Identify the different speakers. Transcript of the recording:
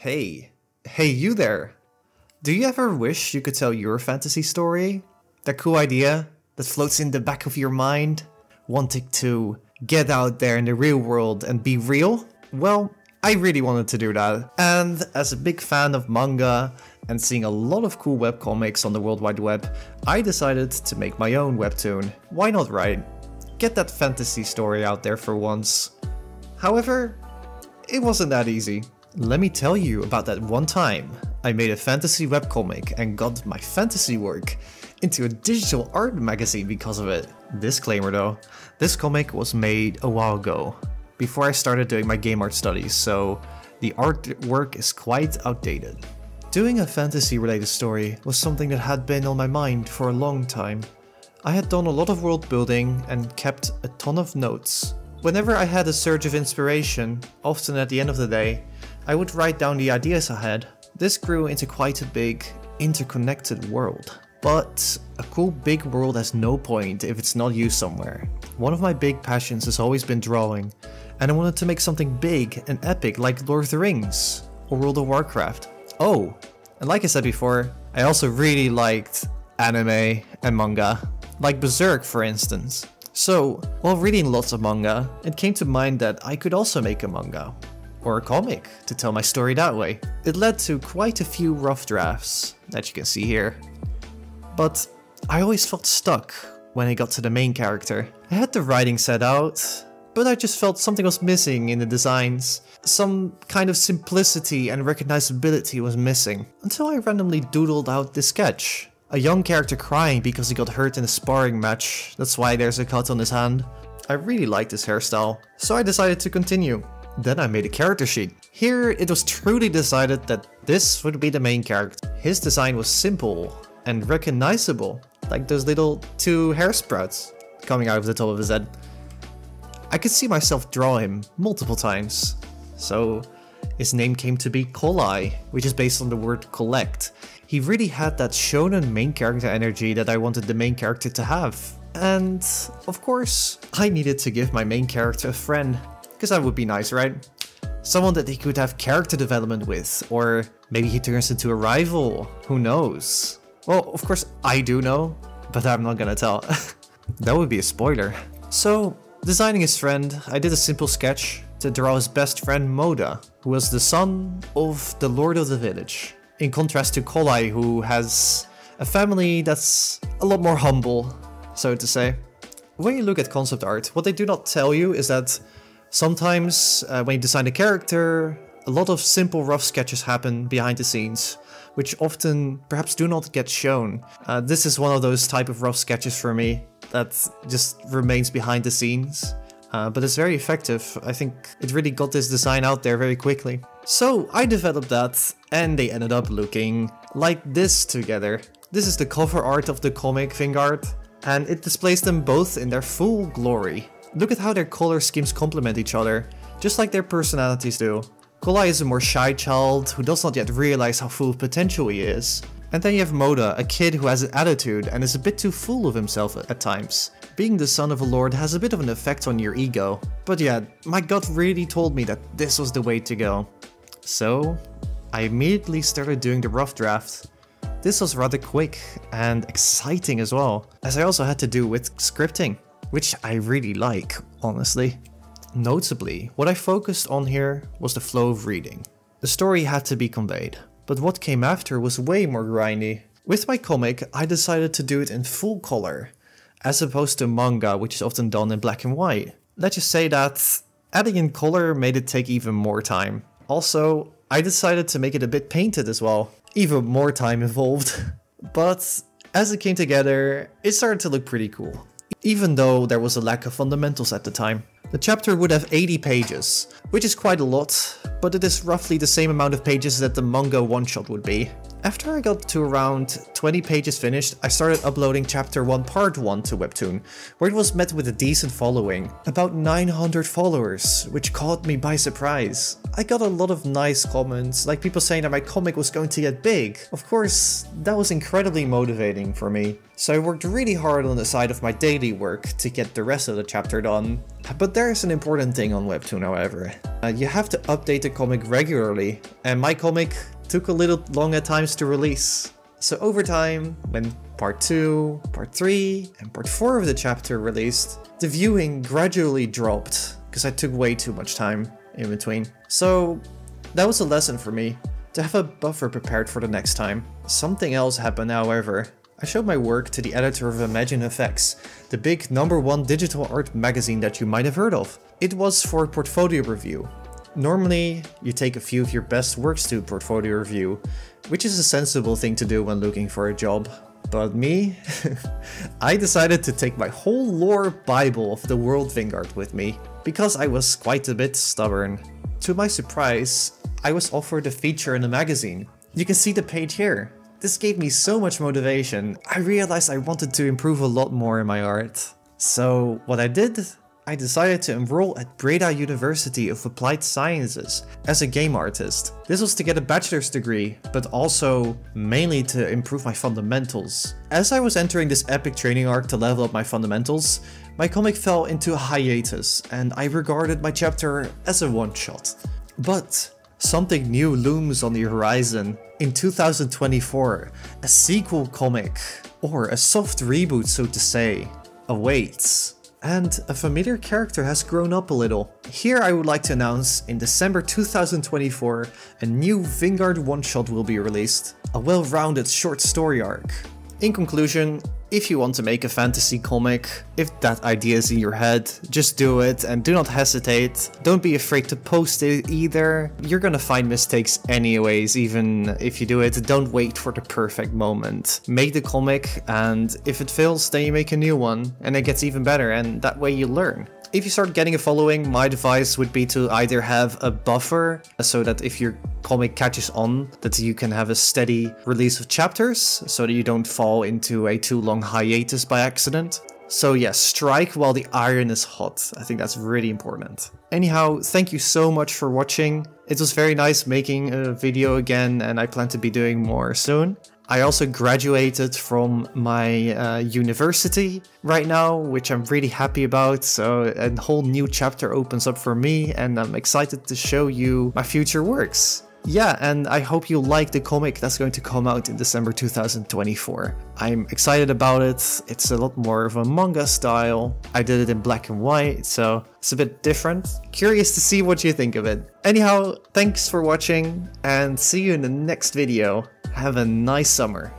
Speaker 1: Hey you there! Do you ever wish you could tell your fantasy story? That cool idea that floats in the back of your mind? Wanting to get out there in the real world and be real? Well, I really wanted to do that. And as a big fan of manga and seeing a lot of cool webcomics on the World Wide Web, I decided to make my own webtoon. Why not, right? Get that fantasy story out there for once. However, it wasn't that easy. Let me tell you about that one time I made a fantasy webcomic and got my fantasy work into a digital art magazine because of it. Disclaimer though, this comic was made a while ago, before I started doing my game art studies, so the artwork is quite outdated. Doing a fantasy related story was something that had been on my mind for a long time. I had done a lot of world building and kept a ton of notes. Whenever I had a surge of inspiration, often at the end of the day, I would write down the ideas I had. This grew into quite a big, interconnected world. But a cool big world has no point if it's not used somewhere. One of my big passions has always been drawing, and I wanted to make something big and epic like Lord of the Rings or World of Warcraft. Oh, and like I said before, I also really liked anime and manga, like Berserk for instance. So, while reading lots of manga, it came to mind that I could also make a manga, or a comic, to tell my story that way. It led to quite a few rough drafts, that you can see here. But I always felt stuck when I got to the main character. I had the writing set out, but I just felt something was missing in the designs. Some kind of simplicity and recognizability was missing, until I randomly doodled out this sketch. A young character crying because he got hurt in a sparring match, that's why there's a cut on his hand. I really liked his hairstyle, so I decided to continue. Then I made a character sheet. Here it was truly decided that this would be the main character. His design was simple and recognizable, like those little two hair sprouts coming out of the top of his head. I could see myself draw him multiple times. So his name came to be Kolai, which is based on the word collect. He really had that shonen main character energy that I wanted the main character to have. And of course, I needed to give my main character a friend, because that would be nice, right? Someone that he could have character development with, or maybe he turns into a rival, who knows? Well, of course I do know, but I'm not gonna tell. That would be a spoiler. So, designing his friend, I did a simple sketch to draw his best friend Moda, who was the son of the Lord of the Village. In contrast to Kolai, who has a family that's a lot more humble, so to say. When you look at concept art, what they do not tell you is that sometimes when you design a character, a lot of simple rough sketches happen behind the scenes, which often perhaps do not get shown. This is one of those type of rough sketches for me that just remains behind the scenes. But it's very effective. I think it really got this design out there very quickly. So I developed that, and they ended up looking like this together. This is the cover art of the comic Vanguard, and it displays them both in their full glory. Look at how their color schemes complement each other, just like their personalities do. Kolai is a more shy child who does not yet realize how full of potential he is. And then you have Moda, a kid who has an attitude and is a bit too full of himself at times. Being the son of a lord has a bit of an effect on your ego. But yeah, my gut really told me that this was the way to go. So, I immediately started doing the rough draft. This was rather quick and exciting as well, as I also had to do with scripting, which I really like, honestly. Notably, what I focused on here was the flow of reading. The story had to be conveyed, but what came after was way more grindy. With my comic, I decided to do it in full color, as opposed to manga, which is often done in black and white. Let's just say that adding in color made it take even more time. Also, I decided to make it a bit painted as well. Even more time involved. But as it came together, it started to look pretty cool. Even though there was a lack of fundamentals at the time. The chapter would have 80 pages, which is quite a lot, but it is roughly the same amount of pages that the manga one-shot would be. After I got to around 20 pages finished, I started uploading chapter 1 part 1 to Webtoon, where it was met with a decent following. About 900 followers, which caught me by surprise. I got a lot of nice comments, like people saying that my comic was going to get big. Of course, that was incredibly motivating for me. So I worked really hard on the side of my daily work to get the rest of the chapter done. But there's an important thing on Webtoon, however. You have to update the comic regularly, and my comic took a little long at times to release. So over time, when part 2, part 3, and part 4 of the chapter released, the viewing gradually dropped, because I took way too much time in between. So that was a lesson for me, to have a buffer prepared for the next time. Something else happened, however. I showed my work to the editor of Imagine FX, the big #1 digital art magazine that you might have heard of. It was for portfolio review. Normally, you take a few of your best works to portfolio review, which is a sensible thing to do when looking for a job. But me? I decided to take my whole lore bible of the world Vanguard with me, because I was quite a bit stubborn. To my surprise, I was offered a feature in the magazine. You can see the page here. This gave me so much motivation. I realized I wanted to improve a lot more in my art. So what I did? I decided to enroll at Breda University of Applied Sciences as a game artist. This was to get a bachelor's degree, but also mainly to improve my fundamentals. As I was entering this epic training arc to level up my fundamentals, my comic fell into a hiatus and I regarded my chapter as a one-shot. But something new looms on the horizon. In 2024, a sequel comic, or a soft reboot so to say, awaits. And a familiar character has grown up a little. Here I would like to announce, in December 2024, a new Vanguard one-shot will be released. A well-rounded short story arc. In conclusion, if you want to make a fantasy comic, if that idea is in your head, just do it and do not hesitate. Don't be afraid to post it either. You're gonna find mistakes anyways, even if you do it. Don't wait for the perfect moment. Make the comic, and if it fails, then you make a new one and it gets even better, and that way you learn. If you start getting a following, my advice would be to either have a buffer so that if your comic catches on, that you can have a steady release of chapters so that you don't fall into a too long hiatus by accident. So yes, strike while the iron is hot. I think that's really important. Anyhow, thank you so much for watching. It was very nice making a video again, and I plan to be doing more soon. I also graduated from my university right now, which I'm really happy about, so a whole new chapter opens up for me and I'm excited to show you my future works. Yeah, and I hope you like the comic that's going to come out in December 2024. I'm excited about it. It's a lot more of a manga style. I did it in black and white, so it's a bit different. Curious to see what you think of it. Anyhow, thanks for watching and see you in the next video. Have a nice summer.